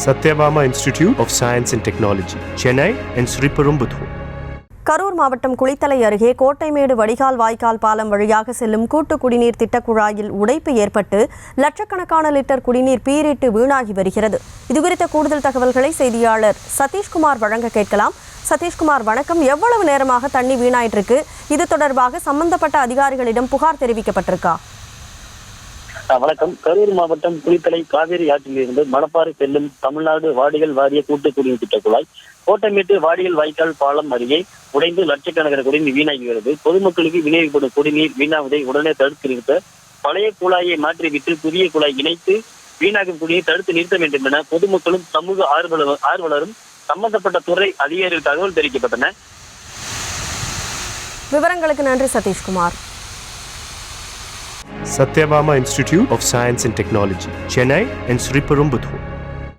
Satyabama Institute of Science and Technology, Chennai and Sriperumbudur. Karur மாவட்டம் குளித்தலை அருகே கோட்டைமேடு வடிகால் வாய்க்கால் பாலம் வழியாக செல்லும் கூட்டு குடிநீர் திட்ட குழாயில் உடைப்பு ஏற்பட்டு லட்சக்கணக்கான லிட்டர் குடிநீர் பீரிட்டு வீணாகி வருகிறது. இதுகுறித்த கூடுதல் தகவல்களை செய்தியாளர் சதீஷ்குமார் வழங்க கேட்கலாம். சதீஷ்குமார் வணக்கம். எவ்வளவு நேரமாக தண்ணி வீணாயிட்டு இருக்கு? இது தொடர்பாக சம்பந்தப்பட்ட அதிகாரிகளிடம் புகார் தெரிவிக்கப்பட்டிருக்கா? வணக்கம். கரூர் மாவட்டம் குளித்தலை காவேரி ஆற்றிலிருந்து மணப்பாறை செல்லும் தமிழ்நாடு வாடிகள் வாரிய கூட்டு குடிநீர் திட்ட குழாய் கோட்டைமேட்டு வாடிகள் வாய்க்கால் பாலம் அருகே உடைந்து லட்சக்கணக்கான குடிநீர் வீணாகிறது. பொதுமக்களுக்கு விநியோகிக்கப்படும் குடிநீர் வீணாவதை உடனே தடுத்து நிறுத்த பழைய குழாயை மாற்றிவிட்டு புதிய குழாய் இணைத்து வீணாகும் குடிநீர் தடுத்து நிறுத்த வேண்டும் என பொதுமக்களும் சமூக ஆர்வலரும் சம்பந்தப்பட்ட துறை அதிகாரிகள் தகவல் தெரிவிக்கப்பட்டன. விவரங்களுக்கு நன்றி Satishkumar. Satyabama Institute of Science and Technology, Chennai and Sriperumbudur.